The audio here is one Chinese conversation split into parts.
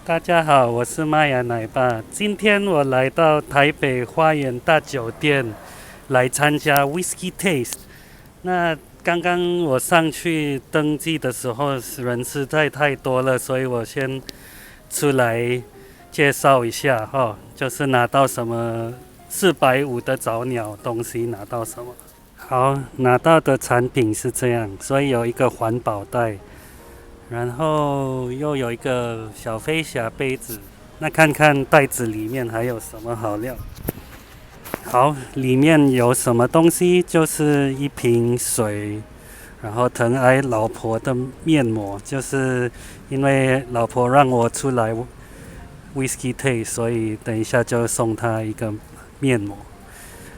大家好，我是麦芽奶爸。今天我来到台北花园大酒店来参加 Whisky Taste。那刚刚我上去登记的时候，人实在太多了，所以我先出来介绍一下哈，就是拿到什么450的早鸟东西，拿到什么。好，拿到的产品是这样，所以有一个环保袋。然后又有一个小飞侠杯子，那看看袋子里面还有什么好料。好，里面有什么东西？就是一瓶水，然后疼爱老婆的面膜，就是因为老婆让我出来 Whisky Taste， 所以等一下就送她一个面膜。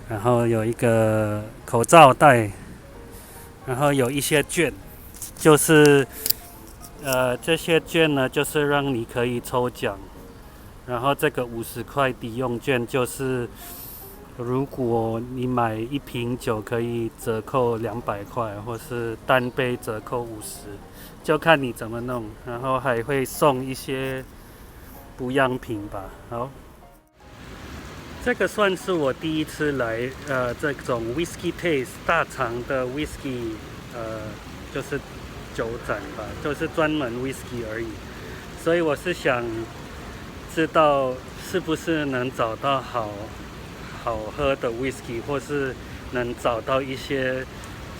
然后有一个口罩袋，然后有一些券，就是这些券呢，就是让你可以抽奖。然后这个50块抵用券，就是如果你买一瓶酒可以折扣200块，或是单杯折扣50，就看你怎么弄。然后还会送一些补养品吧。好，这个算是我第一次来这种 Whisky Taste 大厂的 Whisky，就是酒展吧，就是专门 Whisky 而已。所以我是想知道是不是能找到好喝的 Whisky， 或是能找到一些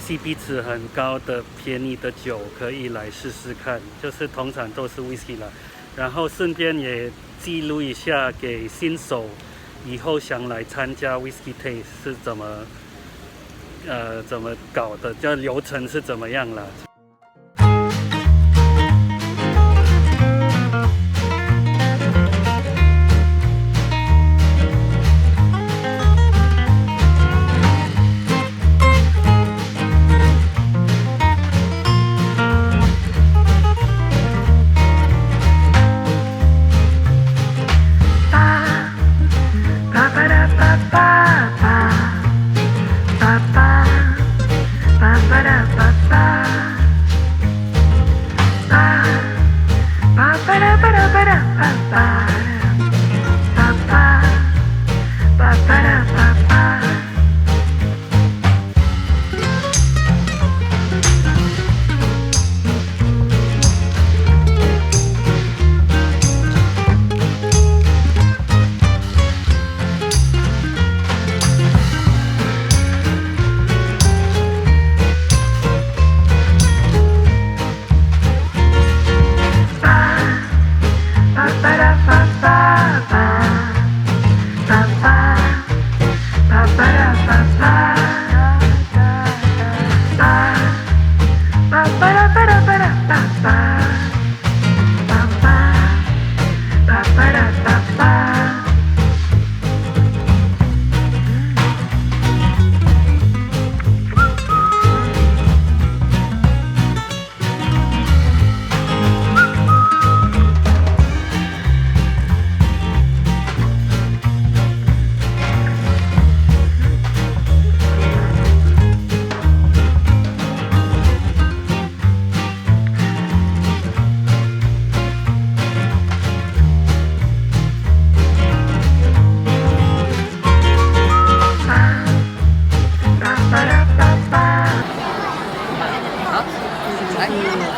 CP 值很高的便宜的酒可以来试试看。就是通常都是 Whisky 啦，然后顺便也记录一下给新手以后想来参加 Whisky Taste 是怎么搞的，就流程是怎么样啦。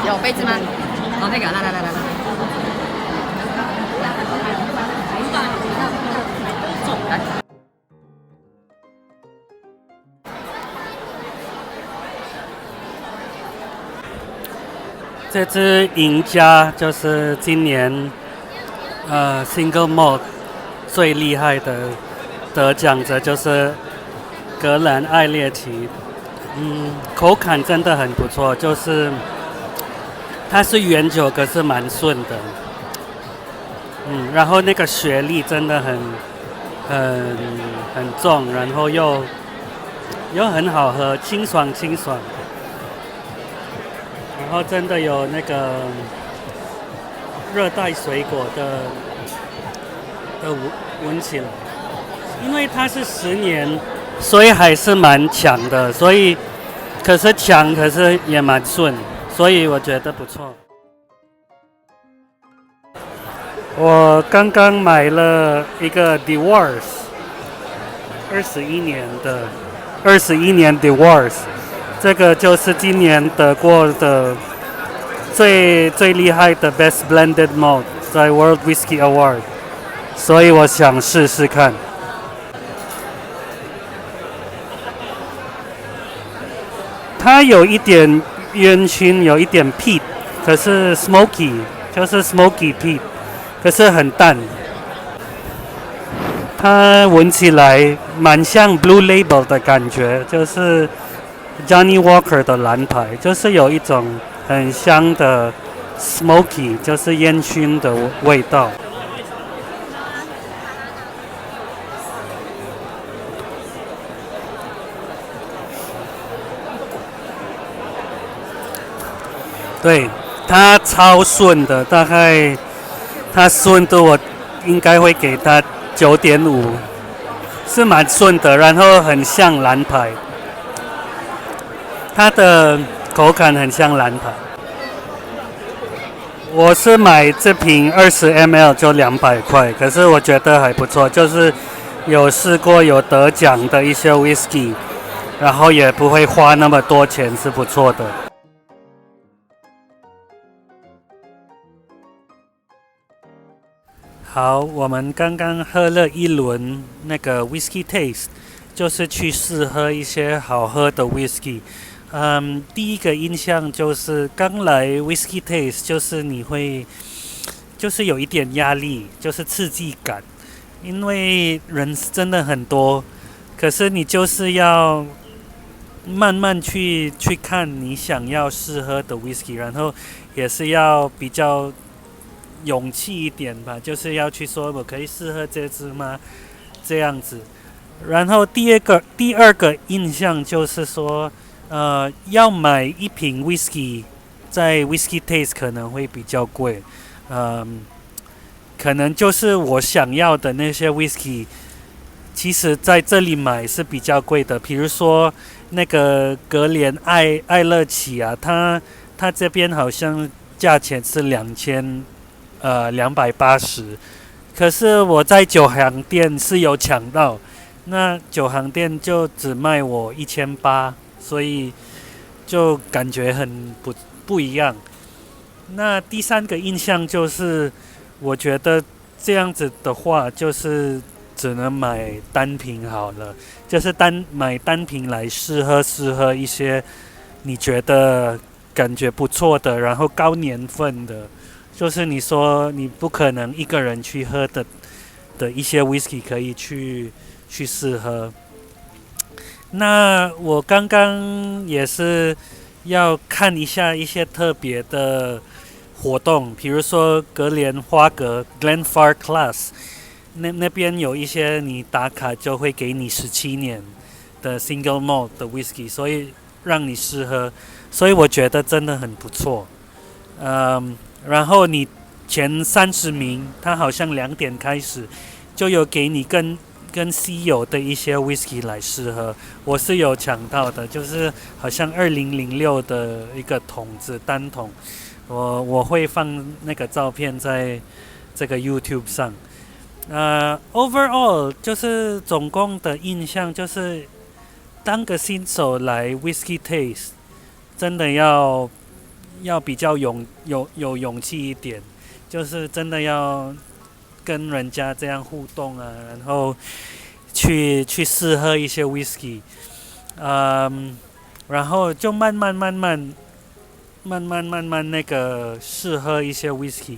有杯子吗？哦，那个，来，来。这支赢家就是今年Single Malt 最厉害的得奖者，就是格兰艾列奇。口感真的很不错，就是它是原酒，可是蛮顺的。然后那个雪莉真的很重，然后又很好喝，清爽。然后真的有那个热带水果的闻起来，因为它是10年，所以还是蛮强的，所以可是也蛮顺，所以我觉得不错。我刚刚买了一个 Divorce 21年 Divorce， 这个就是今年得过的最厉害的 Best Blended Malt 在 World Whisky Award， 所以我想试试看。它有一点烟熏，有一点 peat， 可是 smoky， 就是 smoky peat， 可是很淡。它闻起来蛮像 Blue Label 的感觉，就是 Johnny Walker 的蓝牌，就是有一种很香的 smoky， 就是烟熏的味道。对，它超顺的，大概它顺度我应该会给它9.5，是蛮顺的，然后很像蓝牌，它的口感很像蓝牌。我是买这瓶20ml 就200块，可是我觉得还不错，就是有试过有得奖的一些 whisky， 然后也不会花那么多钱，是不错的。好，我们刚刚喝了一轮那个 whisky taste， 就是去试喝一些好喝的 whisky。第一个印象就是刚来 whisky taste， 就是你会就是有一点压力，就是刺激感，因为人真的很多，可是你就是要慢慢去看你想要试喝的 whisky， 然后也是要比较勇气一点吧，就是要去说我可以试喝这支吗？这样子。然后第二个印象就是说，要买一瓶 whisky， 在 whisky taste 可能会比较贵，可能就是我想要的那些 whisky， 其实在这里买是比较贵的。比如说那个格连爱乐奇啊，它这边好像价钱是280，可是我在酒行店是有抢到，那酒行店就只卖我1800，所以就感觉很不一样。那第三个印象就是，我觉得这样子的话，就是只能买单瓶好了，就是买单瓶来试喝一些你觉得感觉不错的，然后高年份的。就是你说你不可能一个人去喝的一些 whisky 可以去试喝。那我刚刚也是要看一下一些特别的活动，比如说格连花格 Glenfarclas Class， 那边有一些你打卡就会给你17年的 single malt 的 whisky， 所以让你试喝，所以我觉得真的很不错。然后你前30名，它好像2点开始就有给你跟稀有的一些 whisky 来试喝，我是有抢到的，就是好像2006的一个桶子单桶，我会放那个照片在这个 YouTube 上。overall 就是总共的印象就是，当个新手来 whisky taste， 真的要比较有勇气一点，就是真的要跟人家这样互动啊，然后去试喝一些 whisky， 然后就慢慢那个试喝一些 whisky，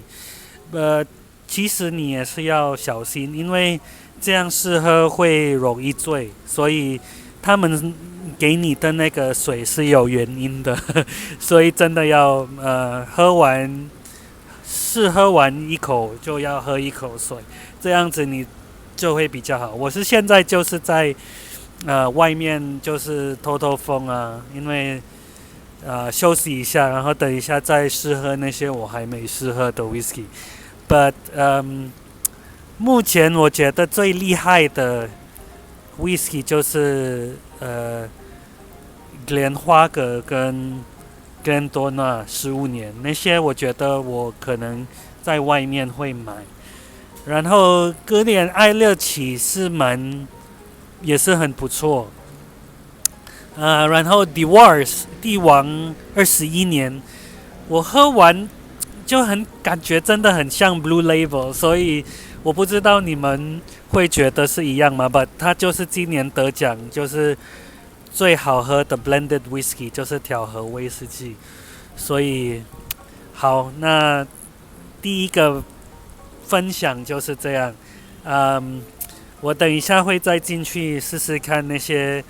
其实你也是要小心，因为这样试喝会容易醉，所以他们给你的那个水是有原因的，所以真的要试喝完一口就要喝一口水，这样子你就会比较好。我是现在就是在外面就是透风啊，因为休息一下，然后等一下再试喝那些我还没试喝的 whisky。But 目前我觉得最厉害的 whisky 就是莲花格跟多纳15年那些，我觉得我可能在外面会买。然后格连爱乐起是也是很不错。然后 Dewars 帝王21年，我喝完就感觉真的很像 Blue Label， 所以我不知道你们会觉得是一样吗？但它就是今年得奖，就是最好喝的 Blended Whisky， 就是调和威士忌。所以好，那第一个分享就是这样。我等一下会再进去试试看那些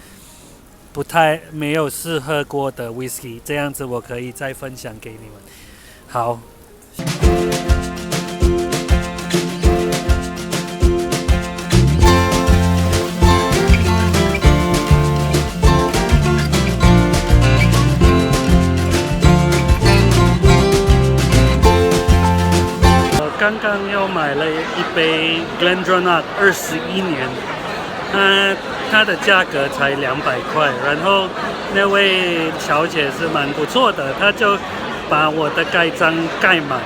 没有试喝过的 whisky， 这样子我可以再分享给你们。好。我刚刚又买了一杯 GlenDronach 21年，它的价格才200块，然后那位小姐是蛮不错的，她就把我的盖章盖满。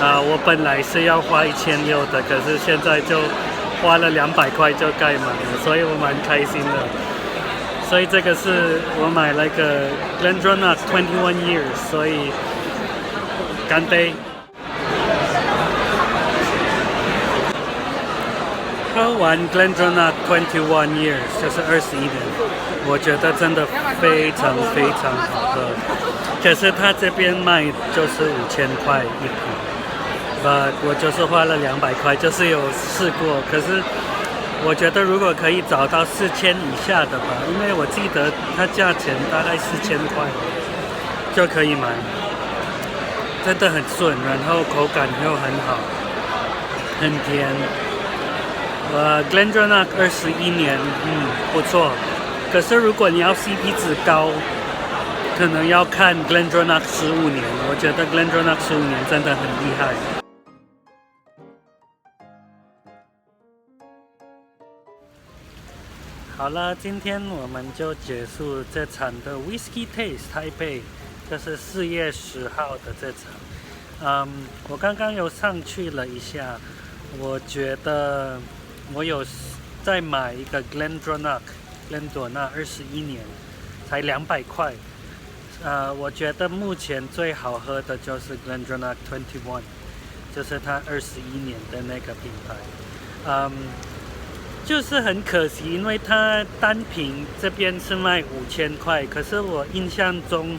我本来是要花1600的，可是现在就花了200块就盖满了，所以我蛮开心的。所以这个是我买了一个 GlenDronach 21 years， 所以干杯。喝完 GlenDronach 21 years 就是21年，我觉得真的非常非常好喝。可是他这边卖就是5000块一瓶，我就是花了200块，就是有试过。可是我觉得如果可以找到4000以下的吧，因为我记得它价钱大概4000块就可以买，真的很顺，然后口感又很好，很甜。GlenDronach 21年，不错。可是如果你要 CP 值高，可能要看 GlenDronach 15年。我觉得 GlenDronach 15年真的很厉害。好了，今天我们就结束这场的 Whisky Taste 台北，就是4月10号的这场。我刚刚有上去了一下，我觉得我有再买一个 GlenDronach 21年，才200块。我觉得目前最好喝的就是 GlenDronach 21，就是它21年的那个品牌。就是很可惜，因为它单瓶这边是卖5000块，可是我印象中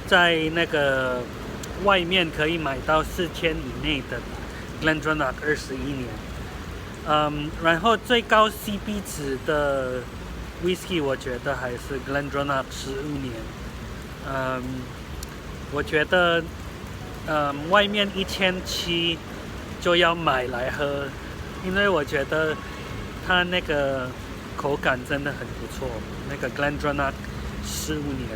在那个外面可以买到4000以内的 GlenDronach 21年。然后最高 CP 值的 whisky 我觉得还是 GlenDronach 15年。我觉得外面1700就要买来喝，因为我觉得它那个口感真的很不错，那个 GlenDronach 15年。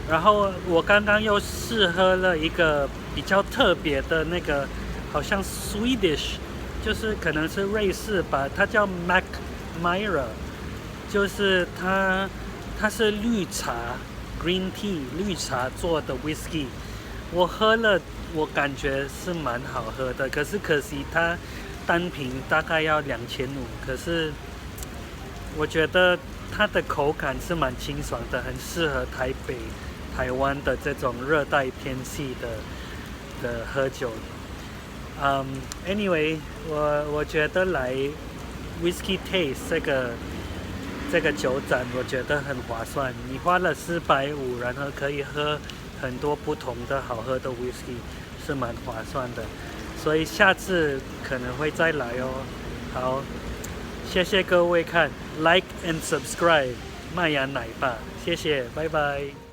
然后我刚刚又试喝了一个比较特别的那个，好像 Swedish， 就是可能是瑞士吧，它叫 Mac Myra， 就是它是绿茶 Green Tea 绿茶做的 Whisky， 我喝了，我感觉是蛮好喝的，可惜它单瓶大概要2500，可是我觉得它的口感是蛮清爽的，很适合台湾的这种热带天气的喝酒。Anyway， 我觉得来 Whisky Taste 这个酒展，我觉得很划算。你花了450，然后可以喝很多不同的好喝的 Whisky， 是蛮划算的。所以下次可能会再来哦。好，谢谢各位看 ，Like and Subscribe 麦芽奶爸，谢谢，拜拜。